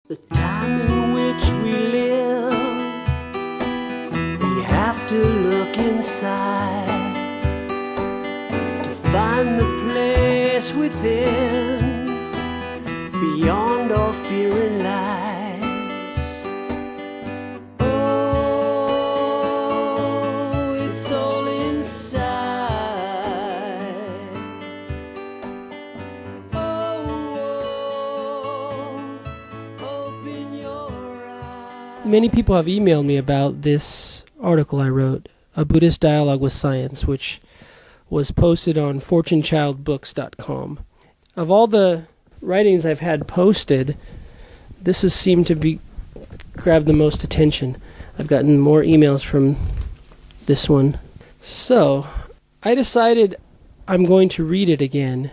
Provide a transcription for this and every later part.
The time in which we live, we have to look inside to find the place within, beyond all fear and lies. Oh, it's all inside. Many people have emailed me about this article I wrote, A Buddhist Dialogue with Science, which was posted on fortunechildbooks.com. Of all the writings I've had posted, this has seemed to be grabbed the most attention. I've gotten more emails from this one. So, I decided I'm going to read it again.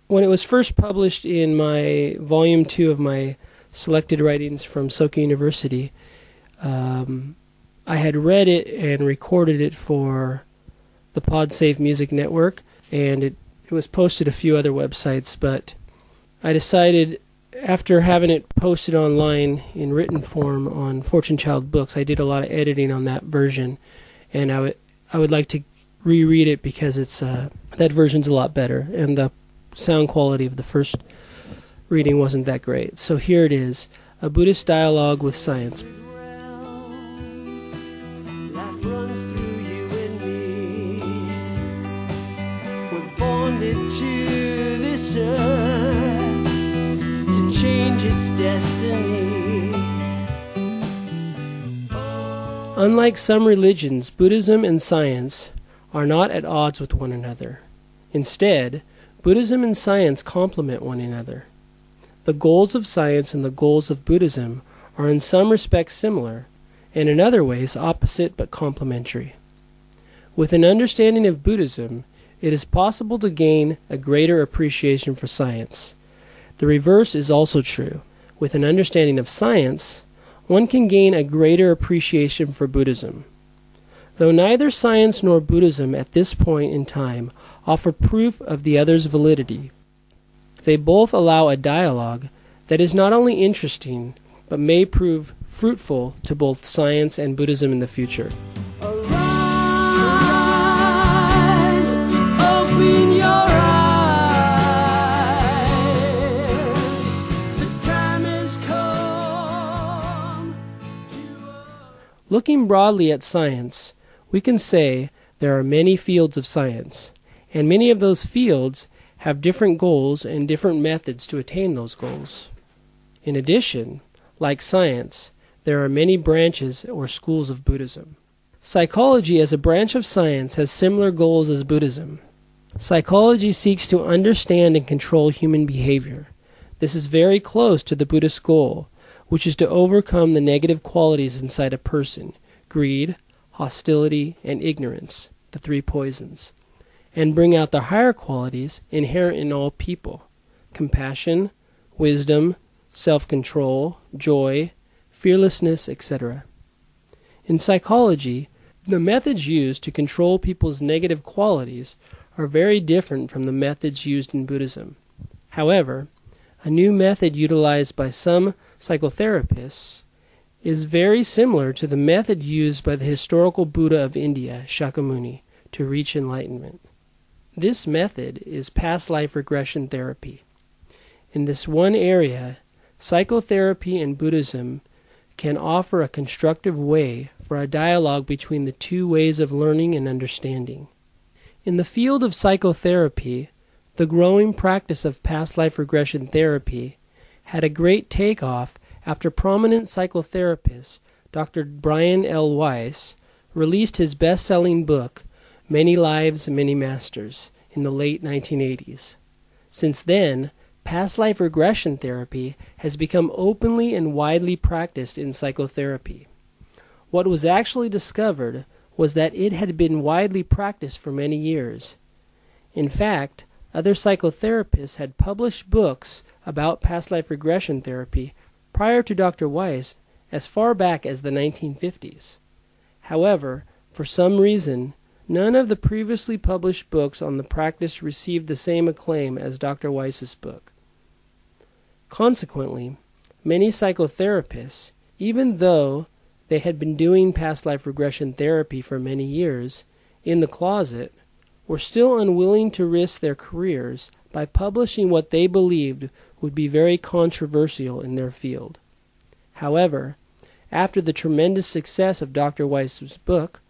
When it was first published in my Volume 2 of my selected writings from Soka University, I had read it and recorded it for the PodSafe Music Network, and it was posted a few other websites, but I decided after having it posted online in written form on Fortune Child Books, I did a lot of editing on that version, and I would like to reread it because it's that version's a lot better, and the sound quality of the first reading wasn't that great. So here it is, A Buddhist Dialogue with Science. Life runs through you and me. We're bonded to this earth to change its destiny. Unlike some religions, Buddhism and science are not at odds with one another. Instead, Buddhism and science complement one another. The goals of science and the goals of Buddhism are in some respects similar, and in other ways opposite but complementary. With an understanding of Buddhism, it is possible to gain a greater appreciation for science. The reverse is also true. With an understanding of science, one can gain a greater appreciation for Buddhism. Though neither science nor Buddhism at this point in time offer proof of the other's validity, they both allow a dialogue that is not only interesting, but may prove fruitful to both science and Buddhism in the future. Arise, open your eyes. The time has come to... Looking broadly at science, we can say there are many fields of science, and many of those fields have different goals and different methods to attain those goals. In addition, like science, there are many branches or schools of Buddhism. Psychology as a branch of science has similar goals as Buddhism. Psychology seeks to understand and control human behavior. This is very close to the Buddhist goal, which is to overcome the negative qualities inside a person: greed, hostility, and ignorance, the three poisons, and bring out the higher qualities inherent in all people: compassion, wisdom, self-control, joy, fearlessness, etc. In psychology, the methods used to control people's negative qualities are very different from the methods used in Buddhism. However, a new method utilized by some psychotherapists is very similar to the method used by the historical Buddha of India, Shakyamuni, to reach enlightenment. This method is past life regression therapy. In this one area, psychotherapy and Buddhism can offer a constructive way for a dialogue between the two ways of learning and understanding. In the field of psychotherapy, the growing practice of past life regression therapy had a great takeoff after prominent psychotherapist Dr. Brian L. Weiss released his best-selling book, Many Lives, Many Masters, in the late 1980s. Since then, past life regression therapy has become openly and widely practiced in psychotherapy. What was actually discovered was that it had been widely practiced for many years. In fact, other psychotherapists had published books about past life regression therapy prior to Dr. Weiss as far back as the 1950s. However, for some reason, none of the previously published books on the practice received the same acclaim as Dr. Weiss's book. Consequently, many psychotherapists, even though they had been doing past life regression therapy for many years in the closet, were still unwilling to risk their careers by publishing what they believed would be very controversial in their field. However, after the tremendous success of Dr. Weiss's book,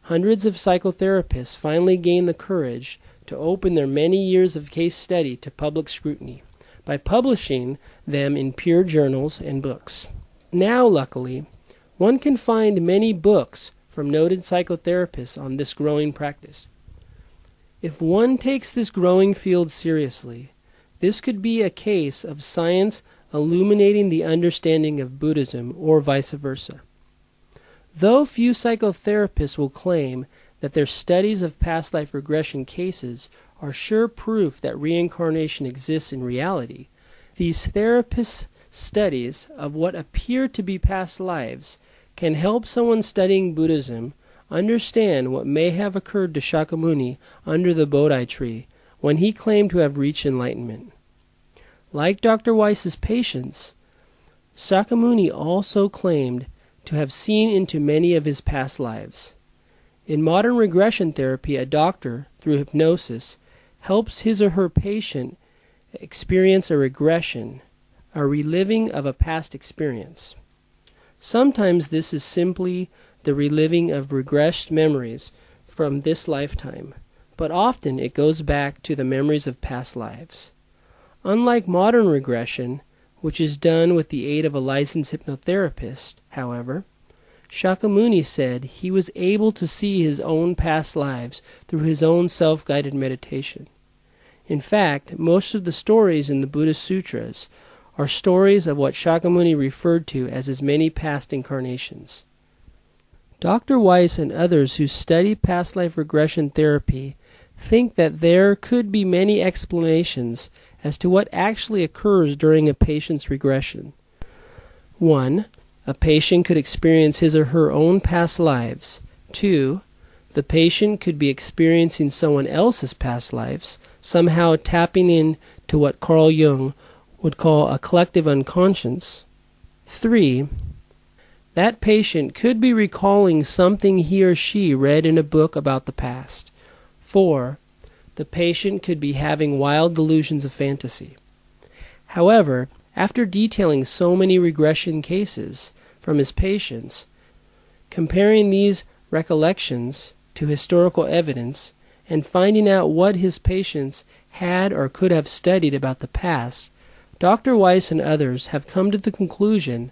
hundreds of psychotherapists finally gained the courage to open their many years of case study to public scrutiny by publishing them in peer journals and books. Now, luckily, one can find many books from noted psychotherapists on this growing practice. If one takes this growing field seriously, this could be a case of science illuminating the understanding of Buddhism, or vice versa. Though few psychotherapists will claim that their studies of past life regression cases are sure proof that reincarnation exists in reality, these therapists' studies of what appear to be past lives can help someone studying Buddhism understand what may have occurred to Shakyamuni under the Bodhi tree when he claimed to have reached enlightenment. Like Dr. Weiss's patients, Shakyamuni also claimed to have seen into many of his past lives. In modern regression therapy, a doctor, through hypnosis, helps his or her patient experience a regression, a reliving of a past experience. Sometimes this is simply the reliving of regressed memories from this lifetime, but often it goes back to the memories of past lives. Unlike modern regression, which is done with the aid of a licensed hypnotherapist, however, Shakyamuni said he was able to see his own past lives through his own self-guided meditation. In fact, most of the stories in the Buddhist sutras are stories of what Shakyamuni referred to as his many past incarnations. Dr. Weiss and others who study past life regression therapy think that there could be many explanations as to what actually occurs during a patient's regression. 1. A patient could experience his or her own past lives. 2. The patient could be experiencing someone else's past lives, somehow tapping into what Carl Jung would call a collective unconscious. 3. That patient could be recalling something he or she read in a book about the past. 4. The patient could be having wild delusions of fantasy. However, after detailing so many regression cases from his patients, comparing these recollections to historical evidence, and finding out what his patients had or could have studied about the past, Dr. Weiss and others have come to the conclusion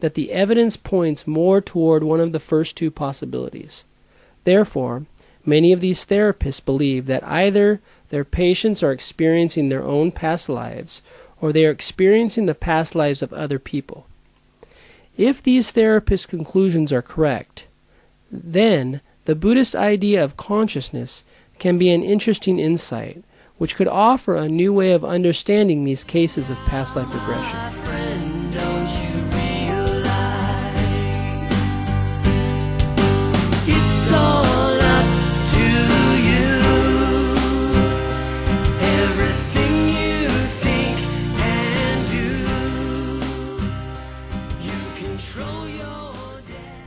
that the evidence points more toward one of the first two possibilities. Therefore, many of these therapists believe that either their patients are experiencing their own past lives, or they are experiencing the past lives of other people. If these therapists' conclusions are correct, then the Buddhist idea of consciousness can be an interesting insight, which could offer a new way of understanding these cases of past life regression.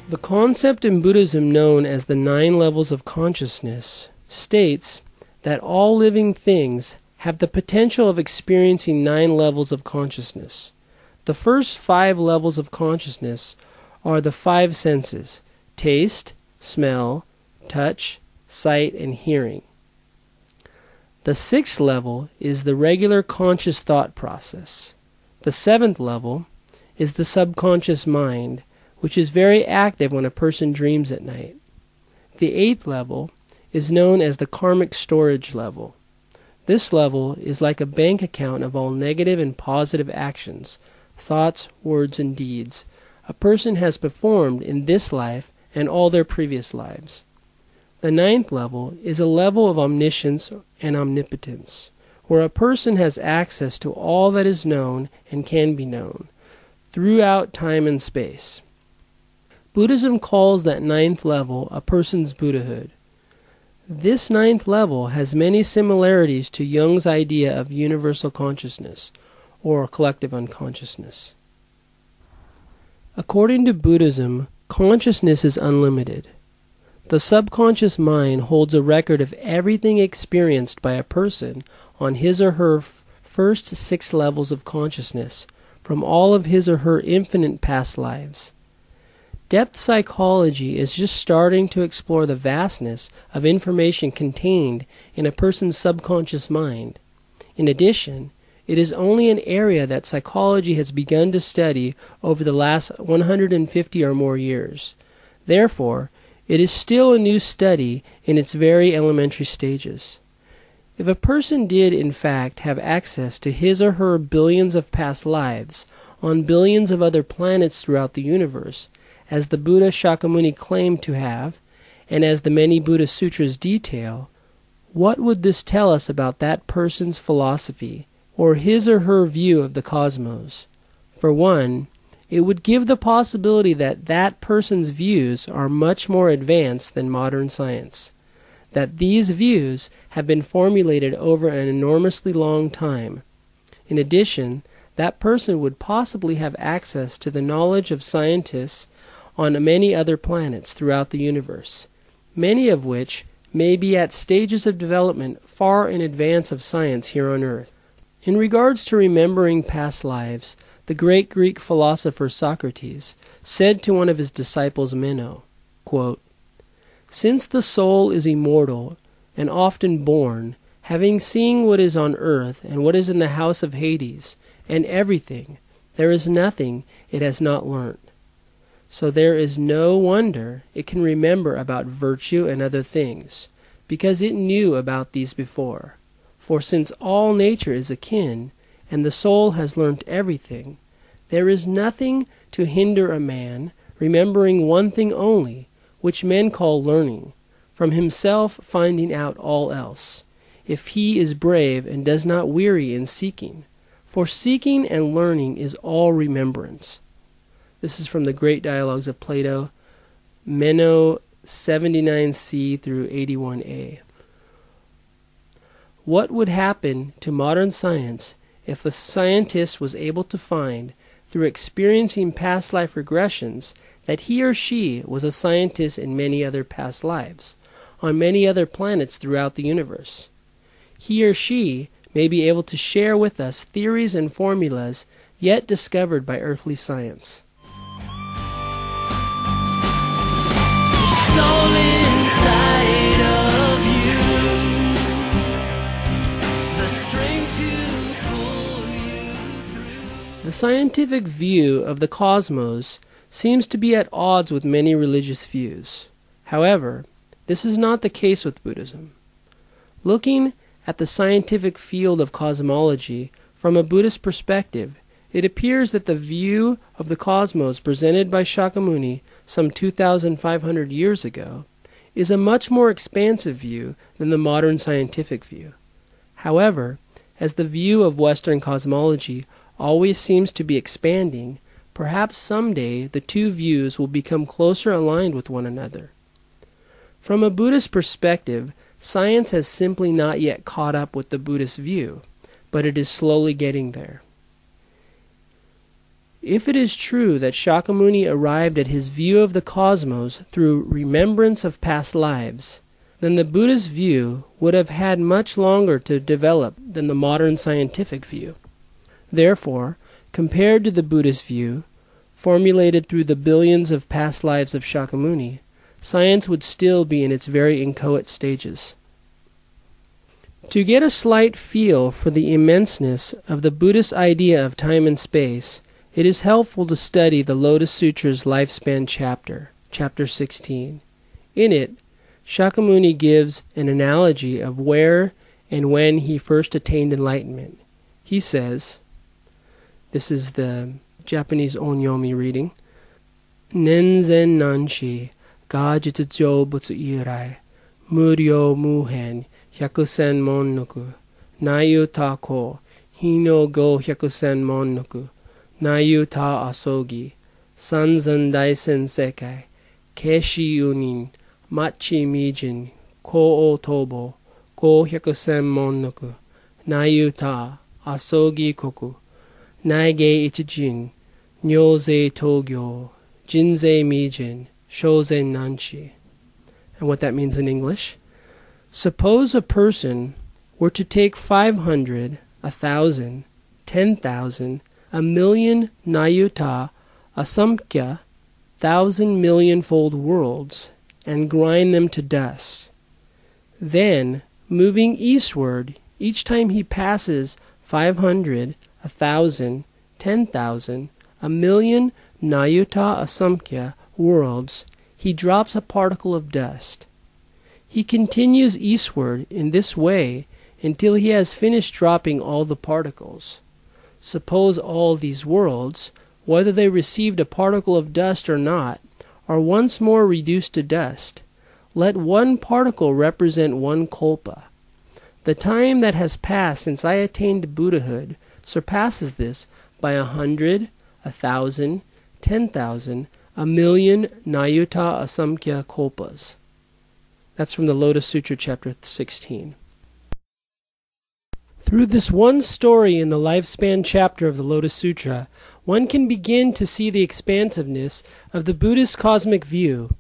The concept in Buddhism known as the 9 levels of consciousness states that all living things have the potential of experiencing 9 levels of consciousness. The first 5 levels of consciousness are the 5 senses: taste, smell, touch, sight, and hearing. The 6th level is the regular conscious thought process. The 7th level is the subconscious mind, which is very active when a person dreams at night. The 8th level is known as the karmic storage level. This level is like a bank account of all negative and positive actions, thoughts, words, and deeds a person has performed in this life and all their previous lives. The 9th level is a level of omniscience and omnipotence, where a person has access to all that is known and can be known, throughout time and space. Buddhism calls that 9th level a person's Buddhahood. This 9th level has many similarities to Jung's idea of universal consciousness, or collective unconsciousness. According to Buddhism, consciousness is unlimited. The subconscious mind holds a record of everything experienced by a person on his or her first 6 levels of consciousness from all of his or her infinite past lives. Depth psychology is just starting to explore the vastness of information contained in a person's subconscious mind. In addition, it is only an area that psychology has begun to study over the last 150 or more years. Therefore, it is still a new study in its very elementary stages. If a person did in fact have access to his or her billions of past lives on billions of other planets throughout the universe, as the Buddha Shakyamuni claimed to have, and as the many Buddha sutras detail, what would this tell us about that person's philosophy, or his or her view of the cosmos? For one, it would give the possibility that that person's views are much more advanced than modern science, that these views have been formulated over an enormously long time. In addition, that person would possibly have access to the knowledge of scientists on many other planets throughout the universe, many of which may be at stages of development far in advance of science here on Earth. In regards to remembering past lives, the great Greek philosopher Socrates said to one of his disciples Meno, quote, "Since the soul is immortal and often born, having seen what is on earth and what is in the house of Hades, and everything, there is nothing it has not learnt. So there is no wonder it can remember about virtue and other things, because it knew about these before. For since all nature is akin, and the soul has learnt everything, there is nothing to hinder a man remembering one thing only, which men call learning, from himself finding out all else, if he is brave and does not weary in seeking. For seeking and learning is all remembrance." This is from the Great Dialogues of Plato, Meno 79c through 81a. What would happen to modern science if a scientist was able to find, through experiencing past life regressions, that he or she was a scientist in many other past lives, on many other planets throughout the universe? He or she may be able to share with us theories and formulas yet discovered by earthly science. Soul inside of you, the string to pull you through. The scientific view of the cosmos seems to be at odds with many religious views. However, this is not the case with Buddhism. Looking at the scientific field of cosmology from a Buddhist perspective, it appears that the view of the cosmos presented by Shakyamuni some 2,500 years ago is a much more expansive view than the modern scientific view. However, as the view of Western cosmology always seems to be expanding, perhaps someday the two views will become closer aligned with one another. From a Buddhist perspective, science has simply not yet caught up with the Buddhist view, but it is slowly getting there. If it is true that Shakyamuni arrived at his view of the cosmos through remembrance of past lives, then the Buddhist view would have had much longer to develop than the modern scientific view. Therefore, compared to the Buddhist view, formulated through the billions of past lives of Shakyamuni, science would still be in its very inchoate stages. To get a slight feel for the immenseness of the Buddhist idea of time and space, it is helpful to study the Lotus Sutra's Lifespan chapter, chapter 16. In it, Shakyamuni gives an analogy of where and when he first attained enlightenment. He says, this is the Japanese onyomi reading, Nenzen nanshi ga jitsujou butsu irai, muryo muhen hyakusen monnoku, nayu ta ko, hino go hyakusen monnoku, nayu ta asogi, sanzan daisen sekai, keshi unin, machi mijin, ko o tobo, go hyakusen monnoku, nayu ta asogi koku, naige ichijin, Nyose Togyo, Jinze Mijin, Shozen Nanchi. And what that means in English: suppose a person were to take 500, 1,000, 10,000, 1,000,000 Nayuta, Asamkhya, 1,000,000,000-fold worlds, and grind them to dust. Then, moving eastward, each time he passes 500, 1,000, 10,000, 1,000,000 Nayuta Asamkhya worlds, he drops a particle of dust. He continues eastward in this way until he has finished dropping all the particles. Suppose all these worlds, whether they received a particle of dust or not, are once more reduced to dust. Let one particle represent one kalpa. The time that has passed since I attained Buddhahood surpasses this by 100, 1,000, 10,000, 1,000,000 Nayuta Asamkhya kalpas. That's from the Lotus Sutra, chapter 16. Through this one story in the lifespan chapter of the Lotus Sutra, one can begin to see the expansiveness of the Buddhist cosmic view.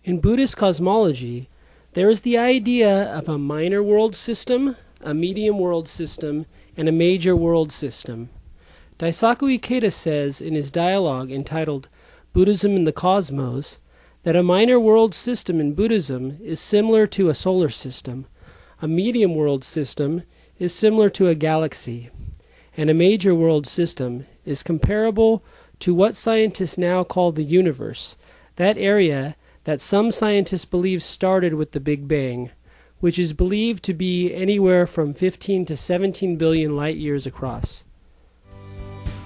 In Buddhist cosmology, there is the idea of a minor world system, a medium world system, and a major world system. Daisaku Ikeda says in his dialogue entitled Buddhism in the Cosmos that a minor world system in Buddhism is similar to a solar system, a medium world system is similar to a galaxy, and a major world system is comparable to what scientists now call the universe, that area that some scientists believe started with the Big Bang, which is believed to be anywhere from 15 to 17 billion light years across.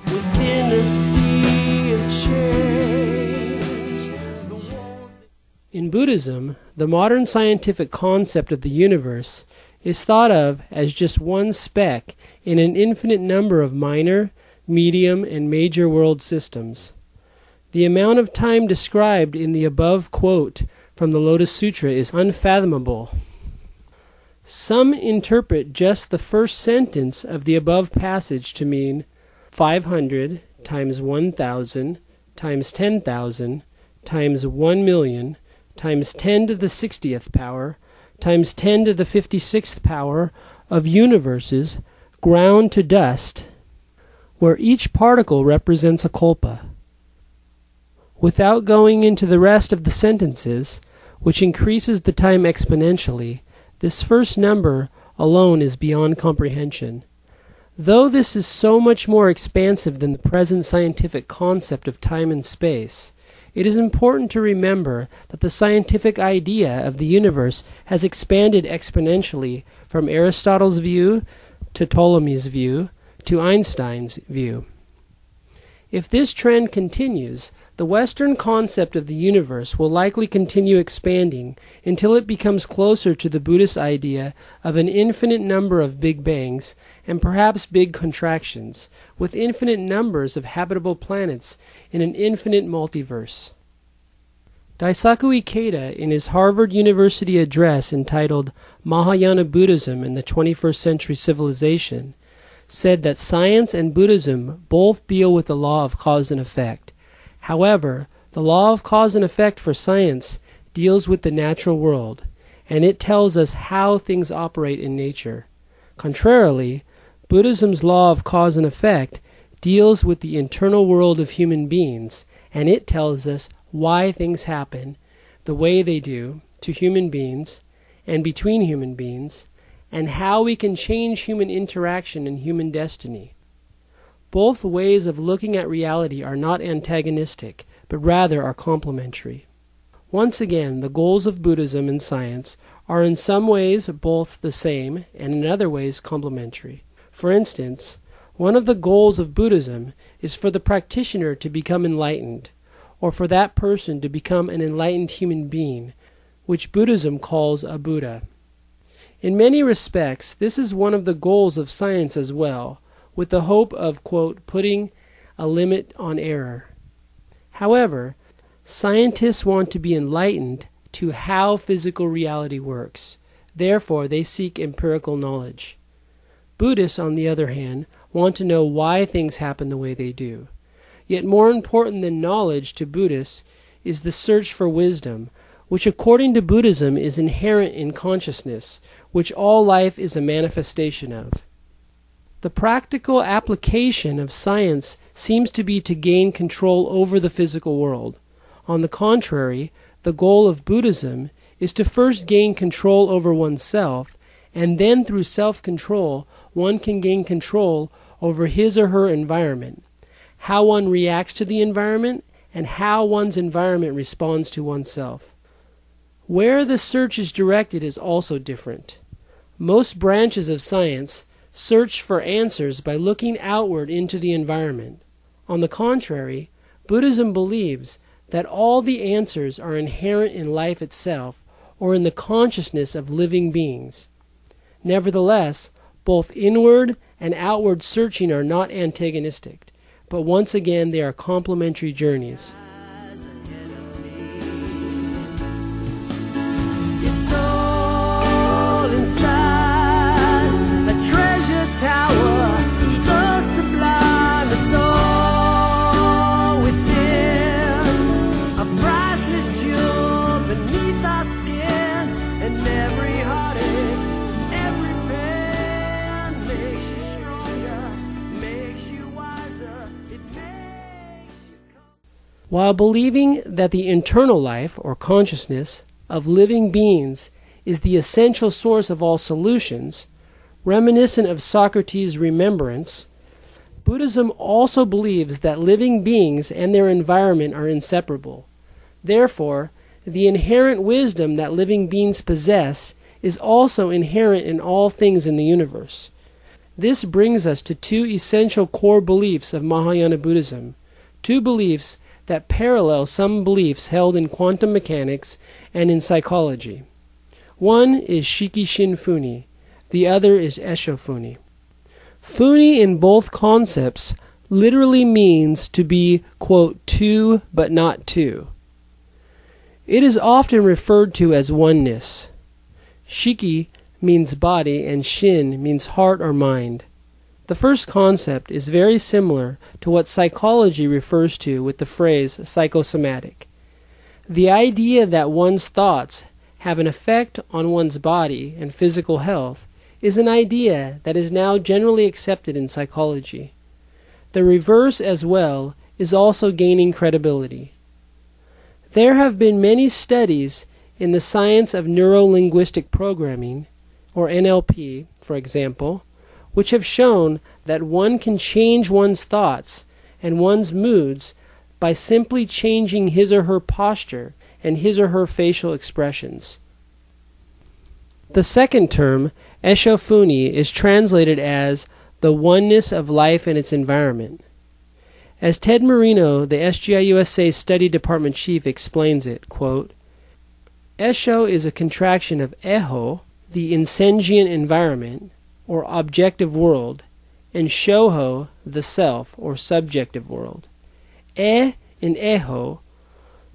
Within a sea of change. In Buddhism, the modern scientific concept of the universe is thought of as just one speck in an infinite number of minor, medium, and major world systems. The amount of time described in the above quote from the Lotus Sutra is unfathomable. Some interpret just the first sentence of the above passage to mean 500 times 1,000 times 10,000 times 1,000,000 times 10 to the 60th power times 10 to the 56th power of universes ground to dust, where each particle represents a kalpa. Without going into the rest of the sentences, which increases the time exponentially, this first number alone is beyond comprehension. Though this is so much more expansive than the present scientific concept of time and space, it is important to remember that the scientific idea of the universe has expanded exponentially from Aristotle's view to Ptolemy's view to Einstein's view. If this trend continues, the Western concept of the universe will likely continue expanding until it becomes closer to the Buddhist idea of an infinite number of Big Bangs and perhaps big contractions, with infinite numbers of habitable planets in an infinite multiverse. Daisaku Ikeda, in his Harvard University address entitled Mahayana Buddhism in the 21st Century Civilization, said that science and Buddhism both deal with the law of cause and effect. However, the law of cause and effect for science deals with the natural world, and it tells us how things operate in nature. Contrarily, Buddhism's law of cause and effect deals with the internal world of human beings, and it tells us why things happen the way they do to human beings and between human beings, and how we can change human interaction and human destiny. Both ways of looking at reality are not antagonistic, but rather are complementary. Once again, the goals of Buddhism and science are in some ways both the same and in other ways complementary. For instance, one of the goals of Buddhism is for the practitioner to become enlightened, or for that person to become an enlightened human being, which Buddhism calls a Buddha. In many respects, this is one of the goals of science as well, with the hope of, quote, putting a limit on error. However, scientists want to be enlightened to how physical reality works. Therefore, they seek empirical knowledge. Buddhists, on the other hand, want to know why things happen the way they do. Yet more important than knowledge to Buddhists is the search for wisdom, which according to Buddhism is inherent in consciousness, which all life is a manifestation of. The practical application of science seems to be to gain control over the physical world. On the contrary, the goal of Buddhism is to first gain control over oneself, and then through self-control one can gain control over his or her environment, how one reacts to the environment, and how one's environment responds to oneself. Where the search is directed is also different. Most branches of science search for answers by looking outward into the environment. On the contrary, Buddhism believes that all the answers are inherent in life itself or in the consciousness of living beings. Nevertheless, both inward and outward searching are not antagonistic, but once again they are complementary journeys. It's all inside a treasure tower, so sublime. It's all within, a priceless jewel beneath our skin, and every heartache, every pain makes you stronger, makes you wiser, it makes you come. While believing that the internal life, or consciousness, of living beings is the essential source of all solutions, reminiscent of Socrates' remembrance, Buddhism also believes that living beings and their environment are inseparable. Therefore, the inherent wisdom that living beings possess is also inherent in all things in the universe. This brings us to two essential core beliefs of Mahayana Buddhism, two beliefs that parallel some beliefs held in quantum mechanics and in psychology. One is Shikishin Funi, the other is Esho Funi. Funi in both concepts literally means to be, quote, two but not two. It is often referred to as oneness. Shiki means body and Shin means heart or mind. The first concept is very similar to what psychology refers to with the phrase psychosomatic. The idea that one's thoughts have an effect on one's body and physical health is an idea that is now generally accepted in psychology. The reverse as well is also gaining credibility. There have been many studies in the science of neuro-linguistic programming, or NLP, for example, which have shown that one can change one's thoughts and one's moods by simply changing his or her posture and his or her facial expressions. The second term, Esho Funi, is translated as the oneness of life and its environment. As Ted Marino, the SGI USA Study Department Chief, explains it, quote, Esho is a contraction of Eho, the insentient environment, or objective world, and Shoho, the self, or subjective world. E in Eho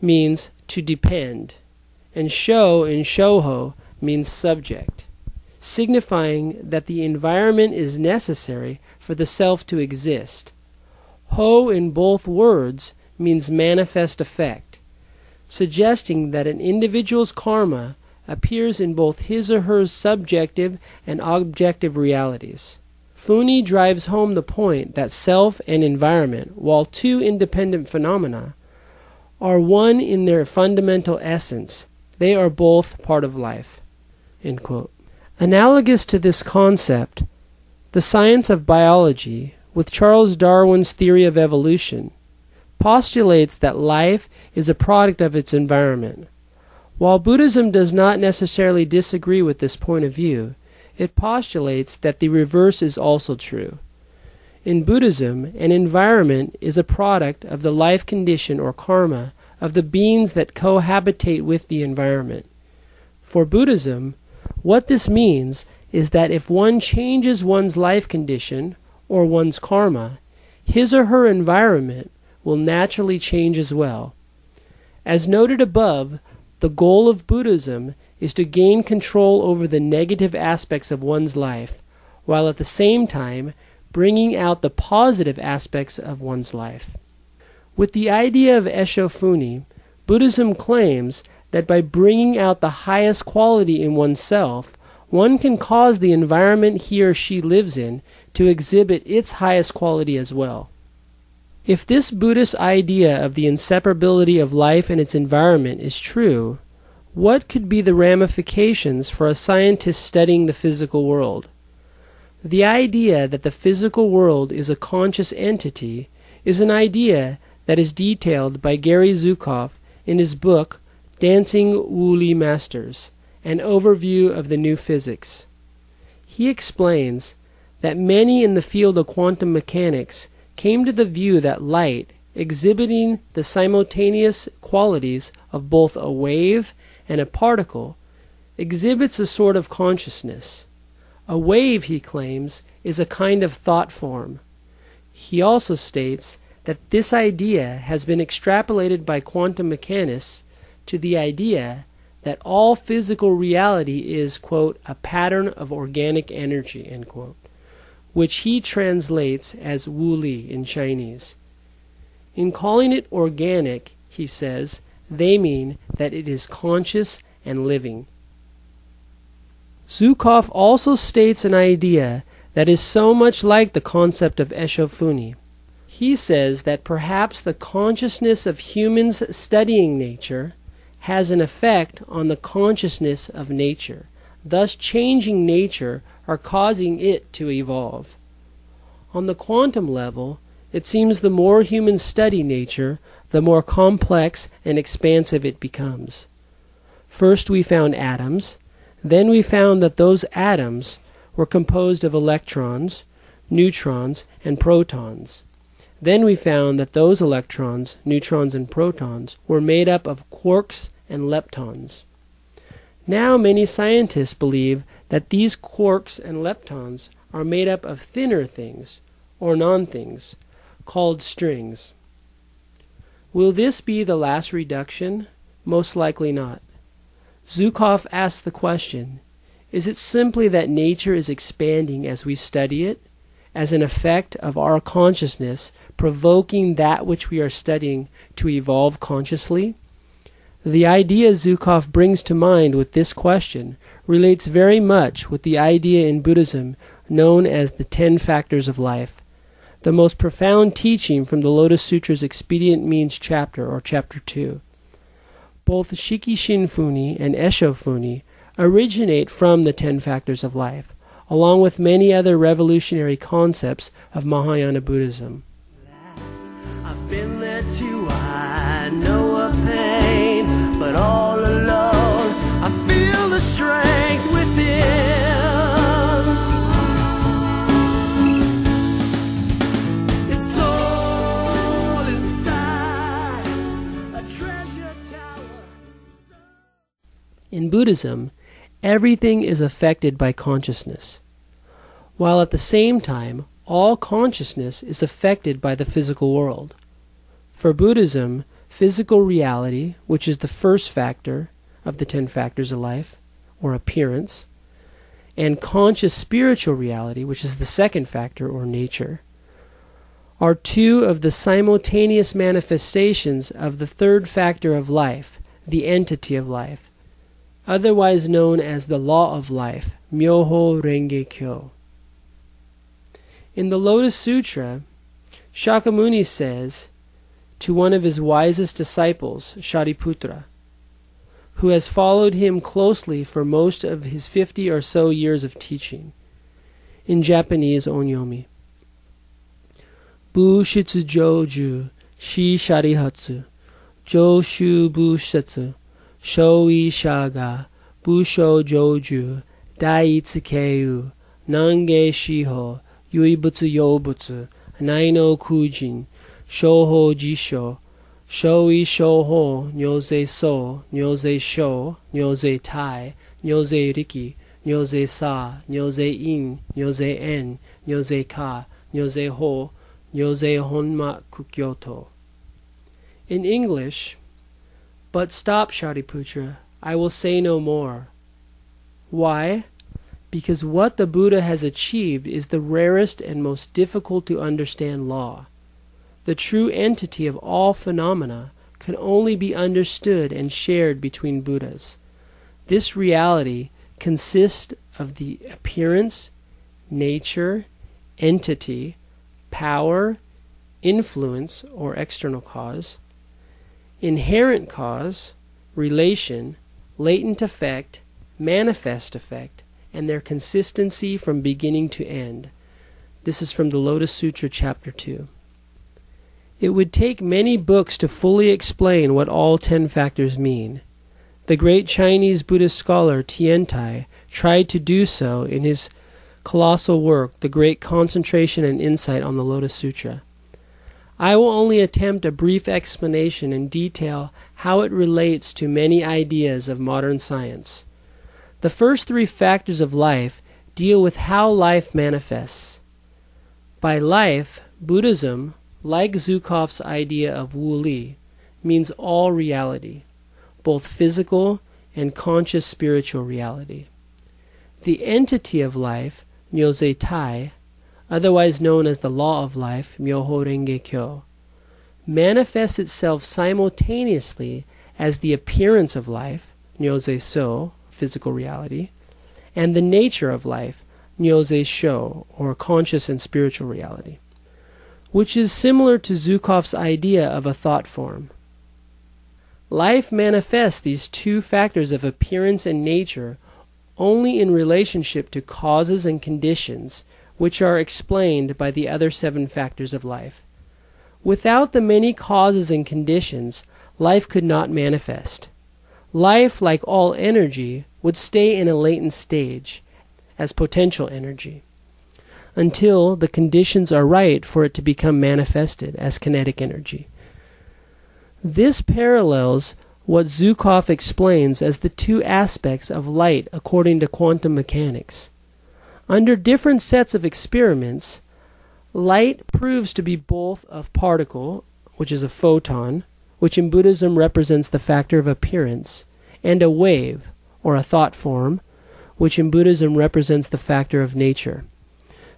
means to depend, and Sho in Shoho means subject, signifying that the environment is necessary for the self to exist. Ho in both words means manifest effect, suggesting that an individual's karma appears in both his or her subjective and objective realities. Funi drives home the point that self and environment, while two independent phenomena, are one in their fundamental essence. They are both part of life. End quote. Analogous to this concept, the science of biology, with Charles Darwin's theory of evolution, postulates that life is a product of its environment. While Buddhism does not necessarily disagree with this point of view, it postulates that the reverse is also true. In Buddhism, an environment is a product of the life condition or karma of the beings that cohabitate with the environment. For Buddhism, what this means is that if one changes one's life condition or one's karma, his or her environment will naturally change as well. As noted above, the goal of Buddhism is to gain control over the negative aspects of one's life, while at the same time bringing out the positive aspects of one's life. With the idea of Eshofuni, Buddhism claims that by bringing out the highest quality in oneself, one can cause the environment he or she lives in to exhibit its highest quality as well. If this Buddhist idea of the inseparability of life and its environment is true, what could be the ramifications for a scientist studying the physical world? The idea that the physical world is a conscious entity is an idea that is detailed by Gary Zukav in his book Dancing Woolly Masters, an overview of the new physics. He explains that many in the field of quantum mechanics came to the view that light, exhibiting the simultaneous qualities of both a wave and a particle, exhibits a sort of consciousness. A wave, he claims, is a kind of thought form. He also states that this idea has been extrapolated by quantum mechanists to the idea that all physical reality is, quote, a pattern of organic energy, end quote, which he translates as Wu Li in Chinese. In calling it organic, he says, they mean that it is conscious and living. Zukav also states an idea that is so much like the concept of Eshofuni. He says that perhaps the consciousness of humans studying nature has an effect on the consciousness of nature, thus changing nature or causing it to evolve. On the quantum level, it seems the more humans study nature, the more complex and expansive it becomes. First we found atoms, then we found that those atoms were composed of electrons, neutrons, and protons. Then we found that those electrons, neutrons, and protons were made up of quarks and leptons. Now many scientists believe that these quarks and leptons are made up of thinner things, or non-things, called strings. Will this be the last reduction? Most likely not. Zukav asks the question, is it simply that nature is expanding as we study it, as an effect of our consciousness provoking that which we are studying to evolve consciously? The idea Zukav brings to mind with this question relates very much with the idea in Buddhism known as the 10 factors of life, the most profound teaching from the Lotus Sutra's Expedient Means chapter, or chapter 2. Both Shikishinfuni and Eshofuni originate from the 10 factors of life, along with many other revolutionary concepts of Mahayana Buddhism. I've been there too, I know a pain, but all alone I feel the strength within. It's all inside a treasure tower. In Buddhism, everything is affected by consciousness, while at the same time all consciousness is affected by the physical world. For Buddhism, physical reality, which is the first factor of the 10 factors of life, or appearance, and conscious spiritual reality, which is the second factor, or nature, are two of the simultaneous manifestations of the third factor of life, the entity of life, otherwise known as the law of life, Myoho Renge Kyo. In the Lotus Sutra, Shakyamuni says to one of his wisest disciples, Shariputra, who has followed him closely for most of his 50 or so years of teaching, in Japanese onyomi, Bu shitsu joju, shi sharihatsu, joshu bu setsu, shoi shaga, busho joju, dai tsukeu, nange shiho, yuibutsu yobutsu, naino kujin, shoho jisho, shoi shoho, nyoze so, nyoze sho, nyoze tai, nyoze riki, nyoze sa, nyoze in, nyoze en, nyoze ka, nyoze ho, nyoze honma kukyoto. In English, but stop, Shariputra, I will say no more. Why? Because what the Buddha has achieved is the rarest and most difficult to understand law, the true entity of all phenomena, can only be understood and shared between Buddhas. This reality consists of the appearance, nature, entity, power, influence or external cause, inherent cause, relation, latent effect, manifest effect, and their consistency from beginning to end. This is from the Lotus Sutra, Chapter 2. It would take many books to fully explain what all 10 factors mean. The great Chinese Buddhist scholar Tiantai tried to do so in his colossal work, The Great Concentration and Insight on the Lotus Sutra. I will only attempt a brief explanation and detail how it relates to many ideas of modern science. The first 3 factors of life deal with how life manifests. By life, Buddhism, like Zhukov's idea of Wu Li, means all reality, both physical and conscious spiritual reality. The entity of life, Myōzei Tai, otherwise known as the law of life, Myoho Renge Kyo, manifests itself simultaneously as the appearance of life, Nyōzei So, physical reality, and the nature of life, Nyōzei Sho, or conscious and spiritual reality, which is similar to Zhukov's idea of a thought form. Life manifests these 2 factors of appearance and nature only in relationship to causes and conditions, which are explained by the other 7 factors of life. Without the many causes and conditions, life could not manifest. Life, like all energy, would stay in a latent stage, as potential energy, until the conditions are right for it to become manifested as kinetic energy. This parallels what Zhukov explains as the 2 aspects of light according to quantum mechanics. Under different sets of experiments, light proves to be both a particle, which is a photon, which in Buddhism represents the factor of appearance, and a wave, or a thought form, which in Buddhism represents the factor of nature.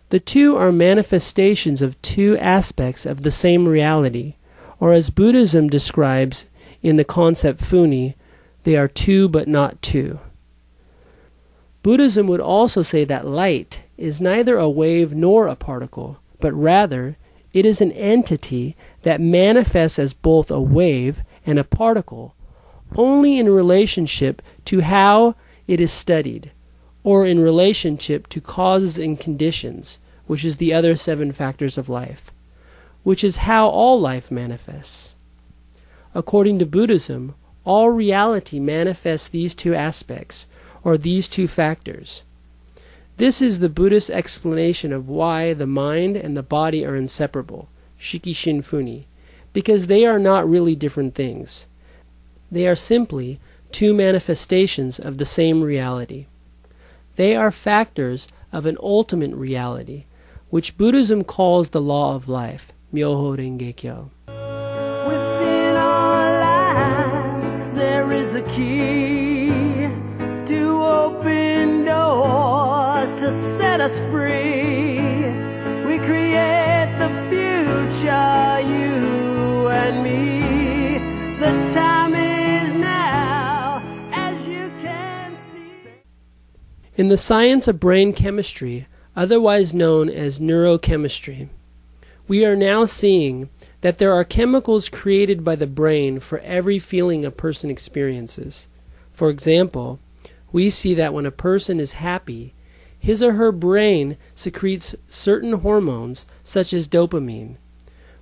The 2 are manifestations of 2 aspects of the same reality, or as Buddhism describes in the concept Funi, they are 2 but not 2. Buddhism would also say that light is neither a wave nor a particle, but rather it is an entity that manifests as both a wave and a particle, only in relationship to how it is studied, or in relationship to causes and conditions, which is the other 7 factors of life, which is how all life manifests. According to Buddhism, all reality manifests these 2 aspects, or these 2 factors. This is the Buddhist explanation of why the mind and the body are inseparable, Shikishin Funi, because they are not really different things. They are simply 2 manifestations of the same reality. They are factors of an ultimate reality, which Buddhism calls the law of life, Myoho Renge Kyo. Within our lives there is a key to open doors to set us free. We create the future, you and me. The time is now, as you can see. In the science of brain chemistry, otherwise known as neurochemistry, we are now seeing that there are chemicals created by the brain for every feeling a person experiences. For example, we see that when a person is happy, his or her brain secretes certain hormones such as dopamine.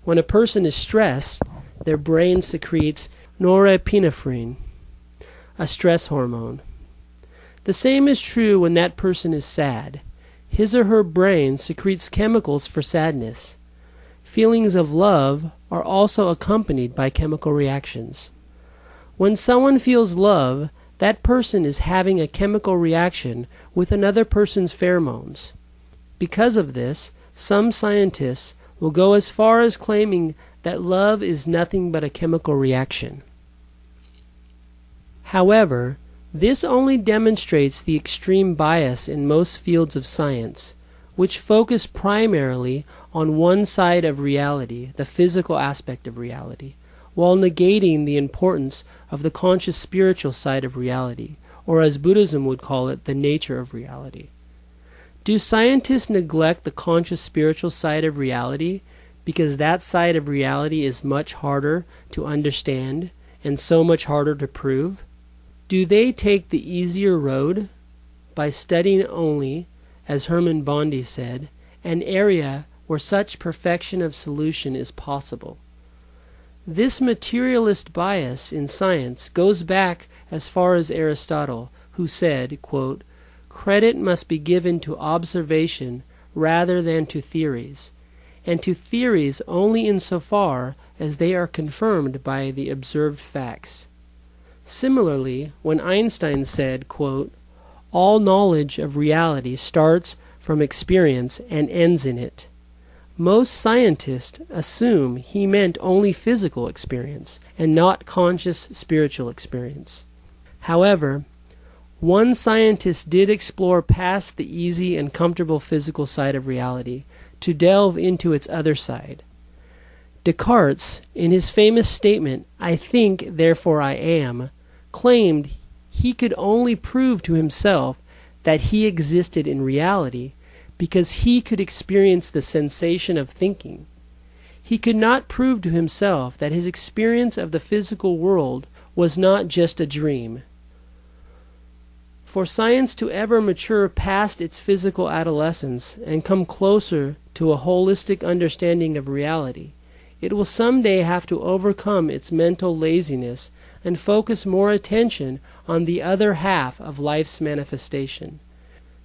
When a person is stressed, their brain secretes norepinephrine, a stress hormone. The same is true when that person is sad. His or her brain secretes chemicals for sadness. Feelings of love are also accompanied by chemical reactions. When someone feels love, that person is having a chemical reaction with another person's pheromones. Because of this, some scientists will go as far as claiming that love is nothing but a chemical reaction. However, this only demonstrates the extreme bias in most fields of science, which focus primarily on one side of reality, the physical aspect of reality, while negating the importance of the conscious spiritual side of reality, or as Buddhism would call it, the nature of reality. Do scientists neglect the conscious spiritual side of reality because that side of reality is much harder to understand and so much harder to prove? Do they take the easier road by studying only, as Herman Bondi said, an area where such perfection of solution is possible? This materialist bias in science goes back as far as Aristotle, who said, quote, "Credit must be given to observation rather than to theories, and to theories only insofar as they are confirmed by the observed facts." Similarly, when Einstein said, quote, "All knowledge of reality starts from experience and ends in it," most scientists assume he meant only physical experience and not conscious spiritual experience. However, one scientist did explore past the easy and comfortable physical side of reality to delve into its other side. Descartes, in his famous statement, "I think, therefore I am," claimed he could only prove to himself that he existed in reality because he could experience the sensation of thinking. He could not prove to himself that his experience of the physical world was not just a dream. For science to ever mature past its physical adolescence and come closer to a holistic understanding of reality, it will someday have to overcome its mental laziness and focus more attention on the other half of life's manifestation.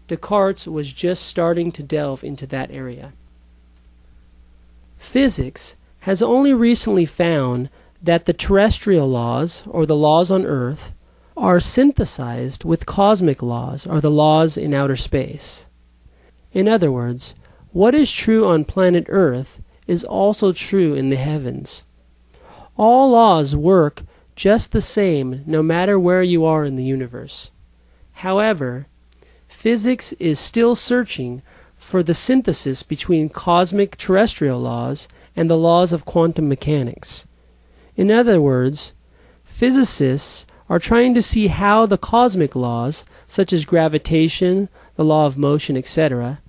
Descartes was just starting to delve into that area. Physics has only recently found that the terrestrial laws, or the laws on Earth, are synthesized with cosmic laws, or the laws in outer space. In other words, what is true on planet Earth is also true in the heavens. All laws work just the same no matter where you are in the universe. However, physics is still searching for the synthesis between cosmic terrestrial laws and the laws of quantum mechanics. In other words, physicists are trying to see how the cosmic laws, such as gravitation, the law of motion, etc.,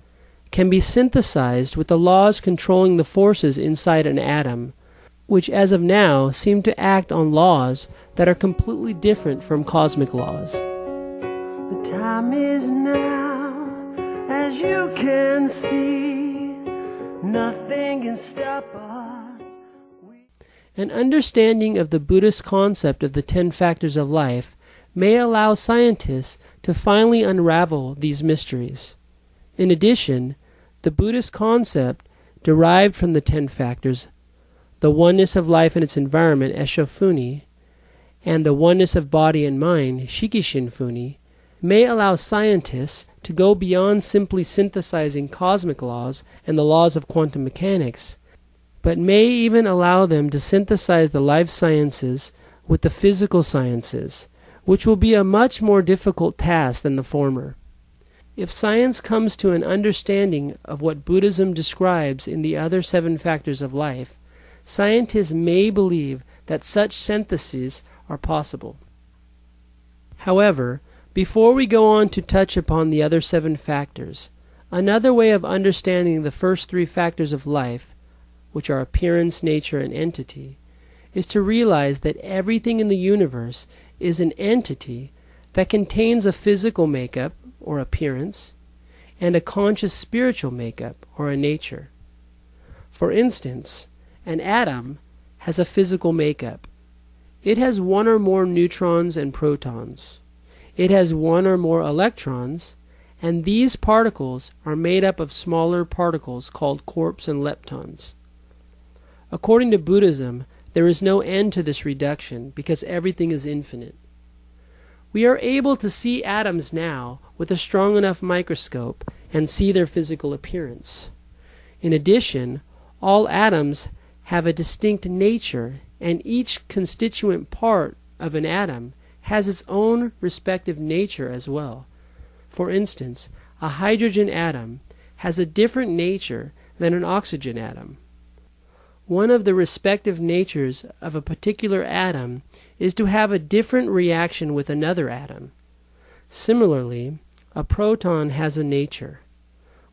can be synthesized with the laws controlling the forces inside an atom, which as of now seem to act on laws that are completely different from cosmic laws. The time is now, as you can see, nothing can stop us. An understanding of the Buddhist concept of the 10 factors of life may allow scientists to finally unravel these mysteries. In addition, the Buddhist concept derived from the 10 factors, the oneness of life and its environment, Eshofuni, and the oneness of body and mind, Shikishinfuni, may allow scientists to go beyond simply synthesizing cosmic laws and the laws of quantum mechanics, but may even allow them to synthesize the life sciences with the physical sciences, which will be a much more difficult task than the former. If science comes to an understanding of what Buddhism describes in the other 7 factors of life, scientists may believe that such syntheses are possible. However, before we go on to touch upon the other 7 factors, another way of understanding the first 3 factors of life, which are appearance, nature, and entity, is to realize that everything in the universe is an entity that contains a physical makeup, or appearance, and a conscious spiritual makeup, or a nature. For instance, an atom has a physical makeup. It has 1 or more neutrons and protons. It has 1 or more electrons, and these particles are made up of smaller particles called quarks and leptons. According to Buddhism, there is no end to this reduction because everything is infinite. We are able to see atoms now with a strong enough microscope and see their physical appearance. In addition, all atoms have a distinct nature, and each constituent part of an atom has its own respective nature as well. For instance, a hydrogen atom has a different nature than an oxygen atom. One of the respective natures of a particular atom is to have a different reaction with another atom. Similarly, a proton has a nature,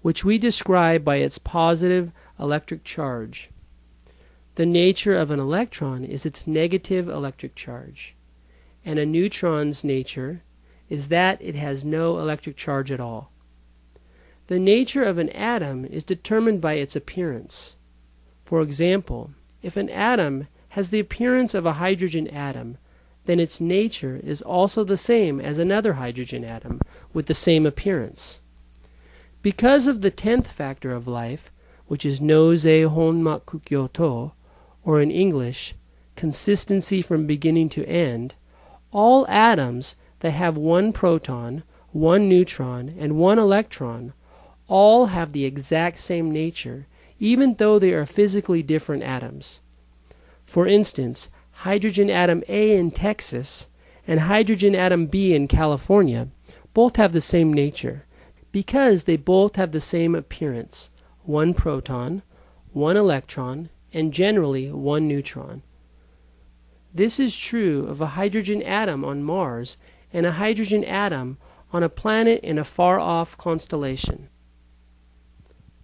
which we describe by its positive electric charge. The nature of an electron is its negative electric charge, and a neutron's nature is that it has no electric charge at all. The nature of an atom is determined by its appearance. For example, if an atom has the appearance of a hydrogen atom, then its nature is also the same as another hydrogen atom with the same appearance. Because of the 10th factor of life, which is no-zei honmaku kyoto, or in English, consistency from beginning to end, all atoms that have one proton, one neutron, and one electron all have the exact same nature, even though they are physically different atoms. For instance, hydrogen atom A in Texas and hydrogen atom B in California both have the same nature, because they both have the same appearance, one proton, one electron, and generally one neutron. This is true of a hydrogen atom on Mars and a hydrogen atom on a planet in a far-off constellation.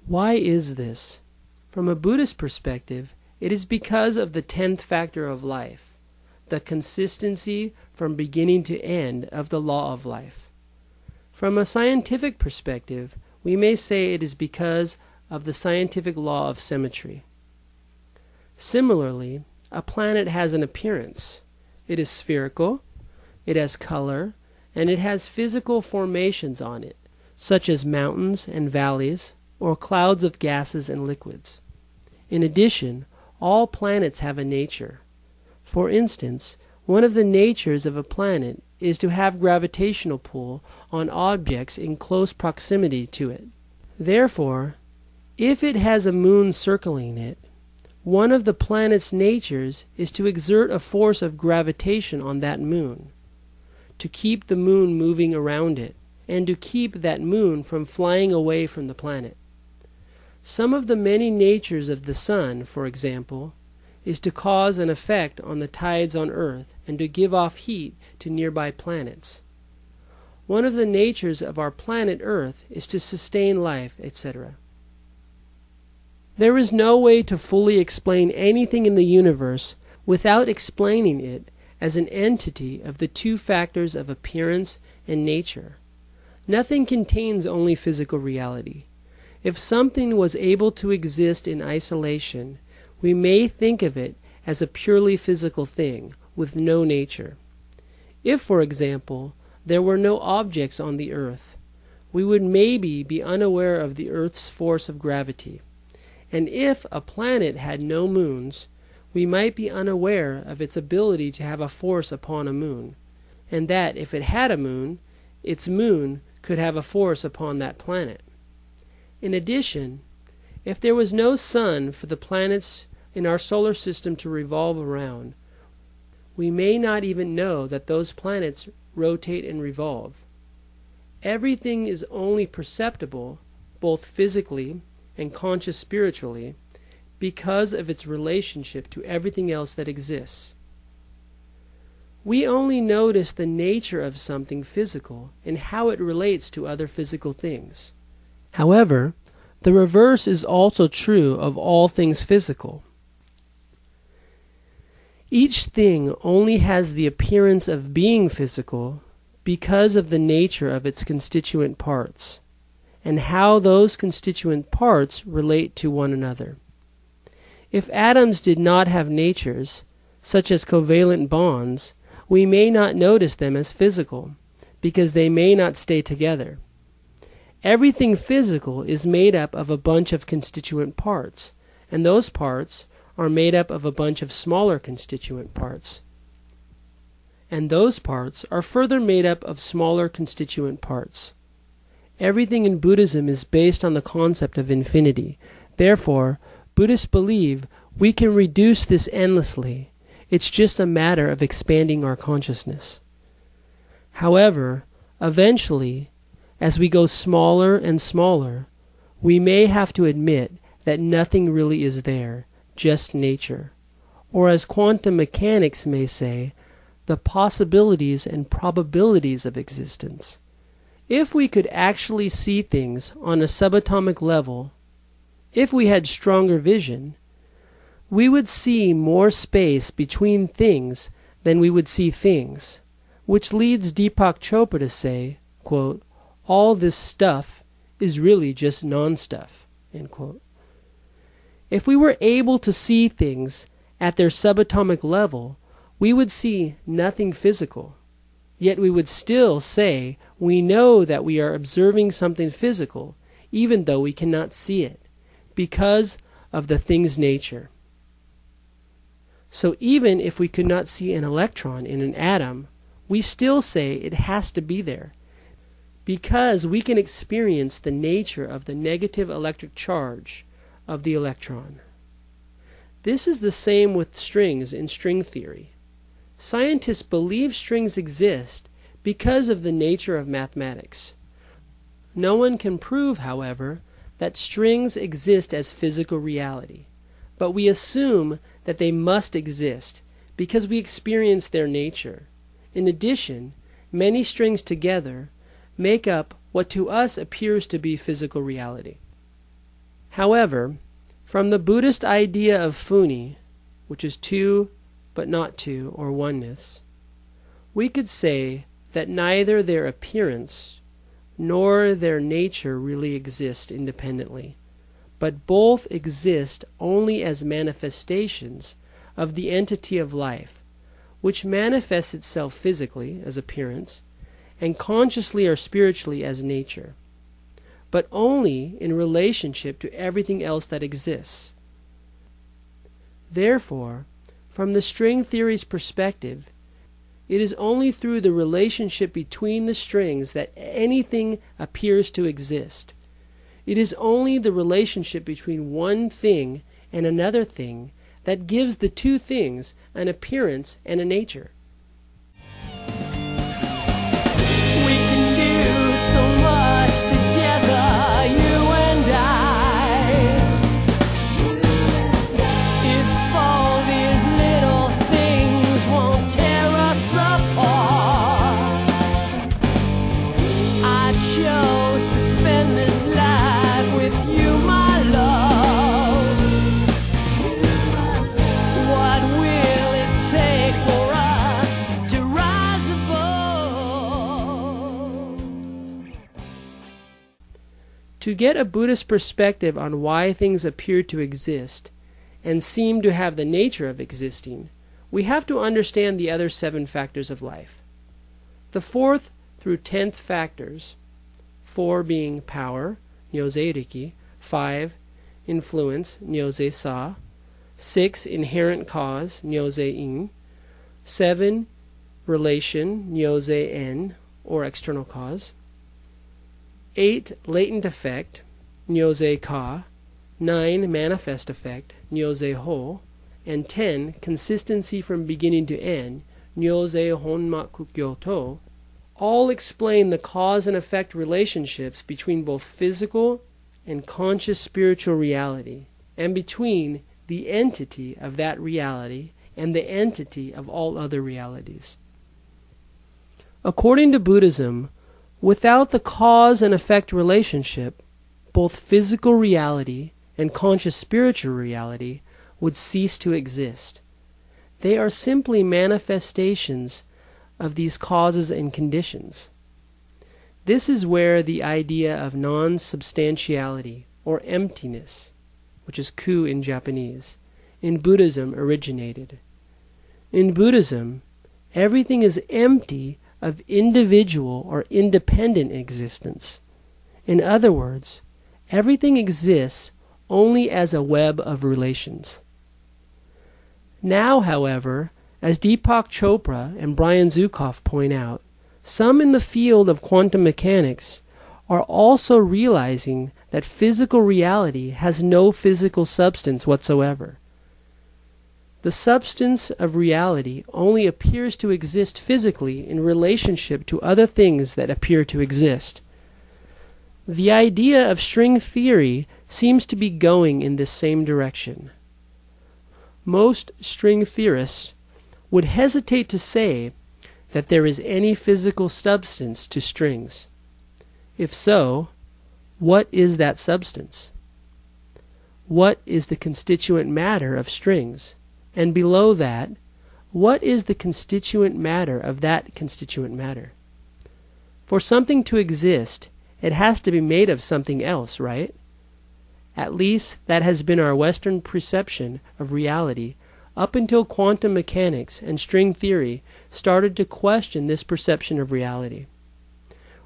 Why is this? From a Buddhist perspective, it is because of the 10th factor of life, the consistency from beginning to end of the law of life. From a scientific perspective, we may say it is because of the scientific law of symmetry. Similarly, a planet has an appearance. It is spherical, it has color, and it has physical formations on it, such as mountains and valleys, or clouds of gases and liquids. In addition, all planets have a nature. For instance, one of the natures of a planet is to have gravitational pull on objects in close proximity to it. Therefore, if it has a moon circling it, one of the planet's natures is to exert a force of gravitation on that moon, to keep the moon moving around it, and to keep that moon from flying away from the planet. Some of the many natures of the sun, for example, is to cause an effect on the tides on Earth and to give off heat to nearby planets. One of the natures of our planet Earth is to sustain life, etc. There is no way to fully explain anything in the universe without explaining it as an entity of the two factors of appearance and nature. Nothing contains only physical reality. If something was able to exist in isolation, we may think of it as a purely physical thing, with no nature. If, for example, there were no objects on the Earth, we would maybe be unaware of the Earth's force of gravity. And if a planet had no moons, we might be unaware of its ability to have a force upon a moon, and that if it had a moon, its moon could have a force upon that planet. In addition, if there was no sun for the planets in our solar system to revolve around, we may not even know that those planets rotate and revolve. Everything is only perceptible, both physically and conscious spiritually, because of its relationship to everything else that exists. We only notice the nature of something physical and how it relates to other physical things. However, the reverse is also true of all things physical. Each thing only has the appearance of being physical because of the nature of its constituent parts, and how those constituent parts relate to one another. If atoms did not have natures, such as covalent bonds, we may not notice them as physical, because they may not stay together. Everything physical is made up of a bunch of constituent parts, and those parts are made up of a bunch of smaller constituent parts. And those parts are further made up of smaller constituent parts. Everything in Buddhism is based on the concept of infinity. Therefore, Buddhists believe we can reduce this endlessly. It's just a matter of expanding our consciousness. However, eventually, as we go smaller and smaller, we may have to admit that nothing really is there, just nature, or as quantum mechanics may say, the possibilities and probabilities of existence. If we could actually see things on a subatomic level, if we had stronger vision, we would see more space between things than we would see things, which leads Deepak Chopra to say, quote, all this stuff is really just non-stuff, end quote. If we were able to see things at their subatomic level, we would see nothing physical. Yet we would still say we know that we are observing something physical, even though we cannot see it, because of the thing's nature. So even if we could not see an electron in an atom, we still say it has to be there, because we can experience the nature of the negative electric charge of the electron. This is the same with strings in string theory. Scientists believe strings exist because of the nature of mathematics. No one can prove, however, that strings exist as physical reality, but we assume that they must exist because we experience their nature. In addition, many strings together make up what to us appears to be physical reality. However, from the Buddhist idea of funi, which is two but not two, or oneness, we could say that neither their appearance nor their nature really exist independently, but both exist only as manifestations of the entity of life, which manifests itself physically as appearance, and consciously or spiritually as nature, but only in relationship to everything else that exists. Therefore, from the string theory's perspective, it is only through the relationship between the strings that anything appears to exist. It is only the relationship between one thing and another thing that gives the two things an appearance and a nature. We can do so much together, you and I. If all these little things won't tear us apart, I chose to spend this life with you, my love. What will it take for us to rise above? To get a Buddhist perspective on why things appear to exist and seem to have the nature of existing, we have to understand the other 7 factors of life. The 4th through 10th factors, 4 being power, nyose riki, 5 influence, nyose sa, 6 inherent cause, nyose in, 7 relation, nyose en, or external cause, 8 latent effect, nyose ka, 9 manifest effect, nyose ho, and 10 consistency from beginning to end, nyose honma kukyoto, all explain the cause and effect relationships between both physical and conscious spiritual reality, and between the entity of that reality and the entity of all other realities. According to Buddhism, without the cause and effect relationship, both physical reality and conscious spiritual reality would cease to exist. They are simply manifestations of these causes and conditions. This is where the idea of non-substantiality, or emptiness, which is ku in Japanese, in Buddhism originated. In Buddhism, everything is empty of individual or independent existence. In other words, everything exists only as a web of relations. Now, however, as Deepak Chopra and Brian Zukoff point out, some in the field of quantum mechanics are also realizing that physical reality has no physical substance whatsoever. The substance of reality only appears to exist physically in relationship to other things that appear to exist. The idea of string theory seems to be going in this same direction. Most string theorists would hesitate to say that there is any physical substance to strings. If so, what is that substance? What is the constituent matter of strings? And below that, what is the constituent matter of that constituent matter? For something to exist, it has to be made of something else, right? At least that has been our Western perception of reality up until quantum mechanics and string theory started to question this perception of reality.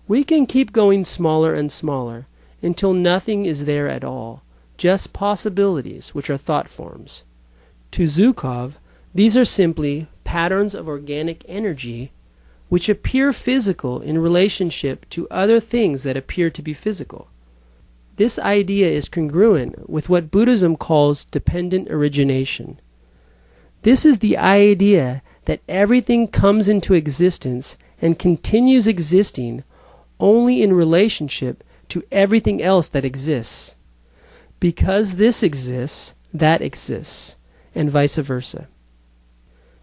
We can keep going smaller and smaller until nothing is there at all, just possibilities, which are thought forms. To Zhukov, these are simply patterns of organic energy which appear physical in relationship to other things that appear to be physical. This idea is congruent with what Buddhism calls dependent origination. This is the idea that everything comes into existence and continues existing only in relationship to everything else that exists. Because this exists, that exists, and vice versa.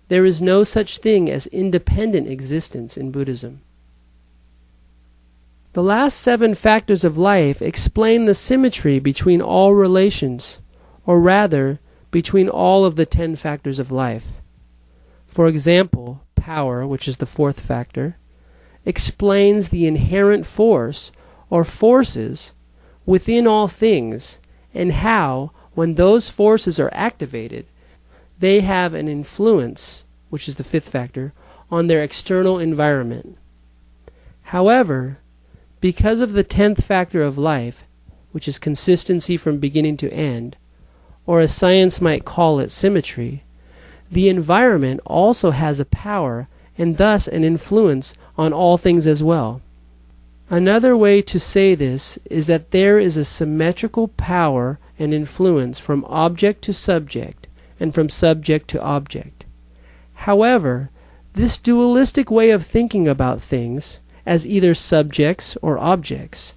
There is no such thing as independent existence in Buddhism. The last 7 factors of life explain the symmetry between all relations, or rather, between all of the 10 factors of life. For example, power, which is the 4th factor, explains the inherent force, or forces, within all things, and how, when those forces are activated, they have an influence, which is the 5th factor, on their external environment. However, because of the 10th factor of life, which is consistency from beginning to end, or as science might call it, symmetry, the environment also has a power and thus an influence on all things as well. Another way to say this is that there is a symmetrical power and influence from object to subject and from subject to object. However, this dualistic way of thinking about things as either subjects or objects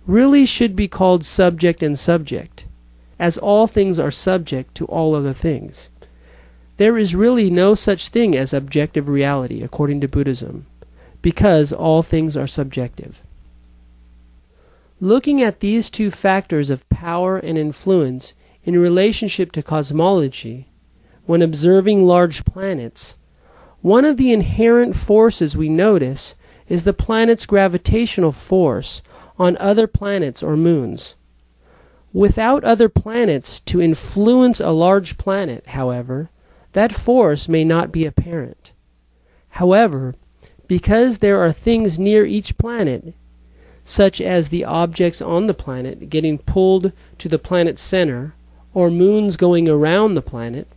really should be called subject and subject, as all things are subject to all other things. There is really no such thing as objective reality according to Buddhism, because all things are subjective. Looking at these 2 factors of power and influence in relationship to cosmology, when observing large planets, one of the inherent forces we notice is the planet's gravitational force on other planets or moons. Without other planets to influence a large planet, however, that force may not be apparent. However, because there are things near each planet, such as the objects on the planet getting pulled to the planet's center, or moons going around the planet,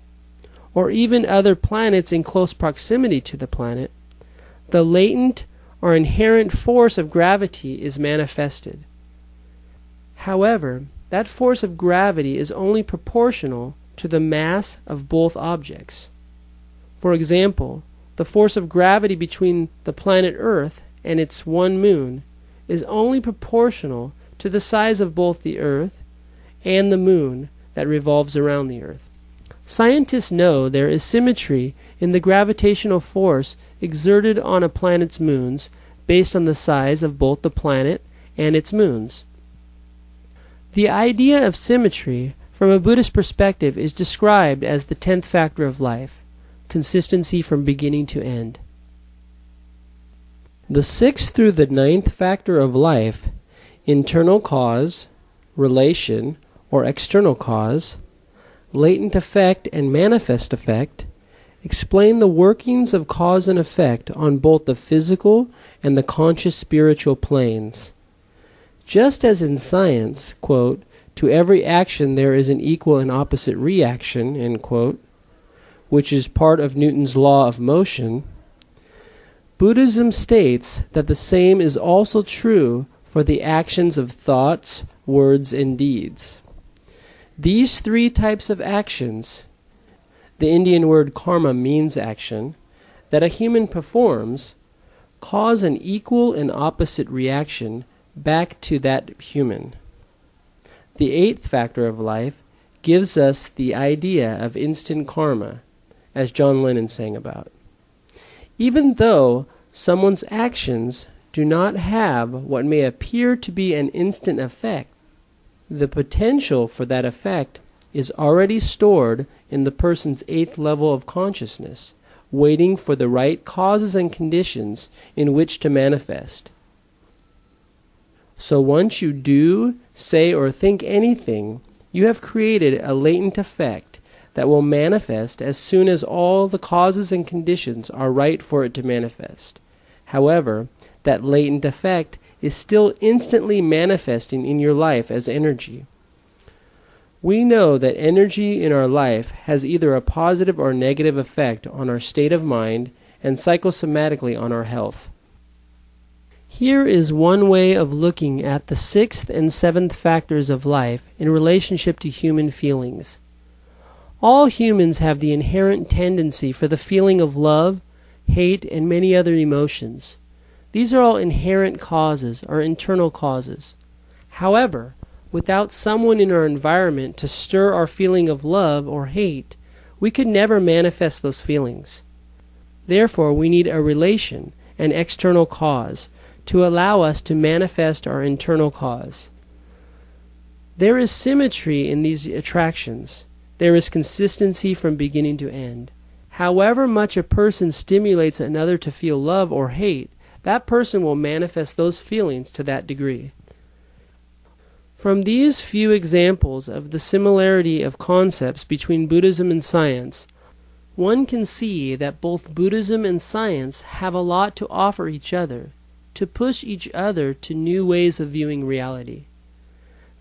or even other planets in close proximity to the planet, the latent or inherent force of gravity is manifested. However, that force of gravity is only proportional to the mass of both objects. For example, the force of gravity between the planet Earth and its one moon is only proportional to the size of both the Earth and the moon that revolves around the Earth. Scientists know there is symmetry in the gravitational force exerted on a planet's moons based on the size of both the planet and its moons. The idea of symmetry from a Buddhist perspective is described as the 10th factor of life, consistency from beginning to end. The 6th through the 9th factor of life, internal cause, relation, or external cause, latent effect and manifest effect, explain the workings of cause and effect on both the physical and the conscious spiritual planes. Just as in science, quote, to every action there is an equal and opposite reaction, end quote, which is part of Newton's law of motion, Buddhism states that the same is also true for the actions of thoughts, words, and deeds. These 3 types of actions, the Indian word karma means action, that a human performs, cause an equal and opposite reaction back to that human. The eighth factor of life gives us the idea of instant karma, as John Lennon sang about. Even though someone's actions do not have what may appear to be an instant effect, the potential for that effect is already stored in the person's eighth level of consciousness, waiting for the right causes and conditions in which to manifest. So once you do, say, or think anything, you have created a latent effect that will manifest as soon as all the causes and conditions are right for it to manifest. However, that latent effect is still instantly manifesting in your life as energy. We know that energy in our life has either a positive or negative effect on our state of mind and psychosomatically on our health. Here is one way of looking at the sixth and seventh factors of life in relationship to human feelings. All humans have the inherent tendency for the feeling of love, hate, and many other emotions. These are all inherent causes, or internal causes. However, without someone in our environment to stir our feeling of love or hate, we could never manifest those feelings. Therefore, we need a relation, an external cause, to allow us to manifest our internal cause. There is symmetry in these attractions. There is consistency from beginning to end. However much a person stimulates another to feel love or hate, that person will manifest those feelings to that degree. From these few examples of the similarity of concepts between Buddhism and science, one can see that both Buddhism and science have a lot to offer each other, to push each other to new ways of viewing reality.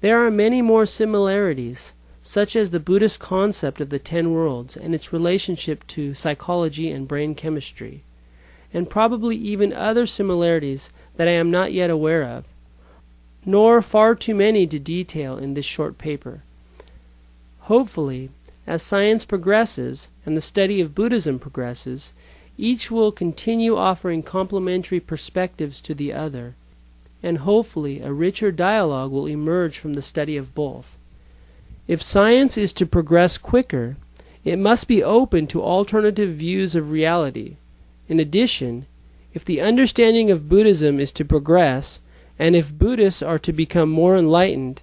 There are many more similarities, such as the Buddhist concept of the 10 worlds and its relationship to psychology and brain chemistry, and probably even other similarities that I am not yet aware of, nor far too many to detail in this short paper. Hopefully, as science progresses and the study of Buddhism progresses, each will continue offering complementary perspectives to the other, and hopefully a richer dialogue will emerge from the study of both. If science is to progress quicker, it must be open to alternative views of reality. In addition, if the understanding of Buddhism is to progress, and if Buddhists are to become more enlightened,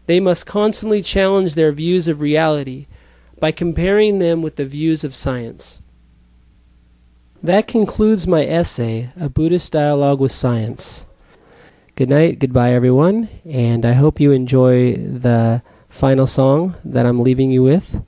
they must constantly challenge their views of reality by comparing them with the views of science. That concludes my essay, A Buddhist Dialogue with Science. Good night, goodbye everyone, and I hope you enjoy the final song that I'm leaving you with.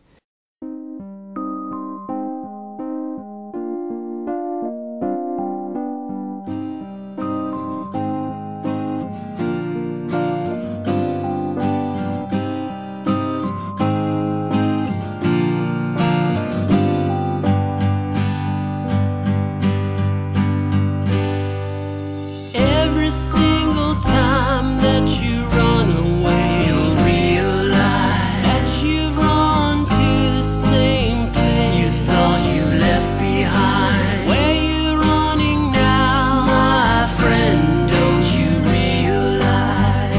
Every single time that you run away, you'll realize that you've run to the same place you thought you left behind. Where you running now, my friend, don't you realize?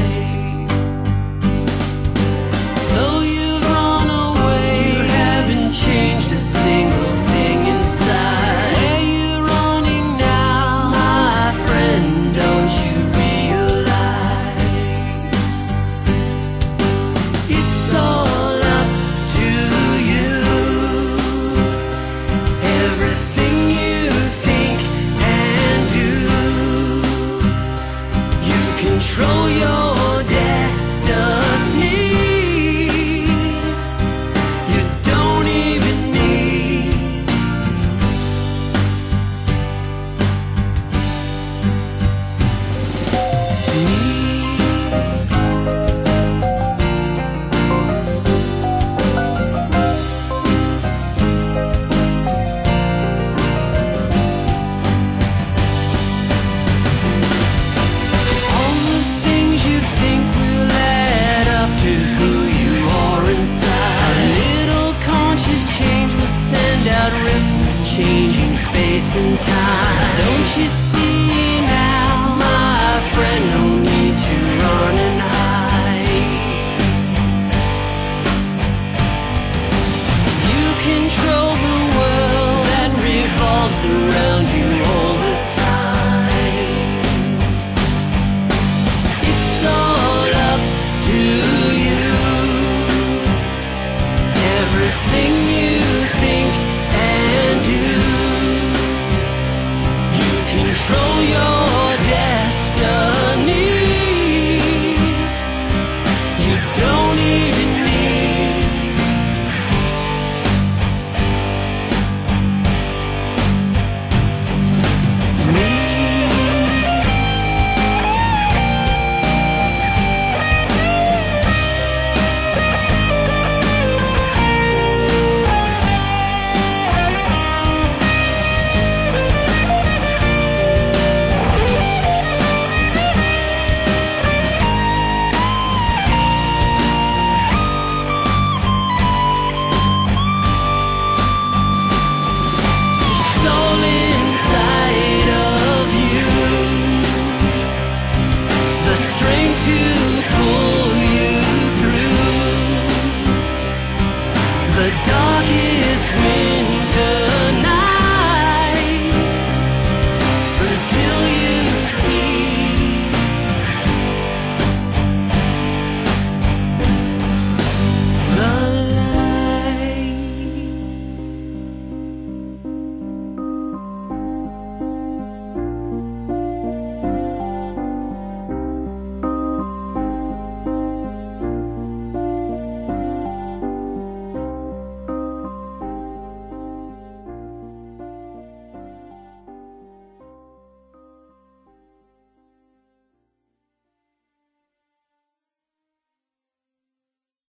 Though you've run away, you haven't changed a single thing inside. Where you running now, my friend, don't you realize? It's all up to you. Everything you think and do, you control your destiny. You don't even need all the things you think will add up to who you are inside. A little conscious change will send out ripple, changing space and time. Don't you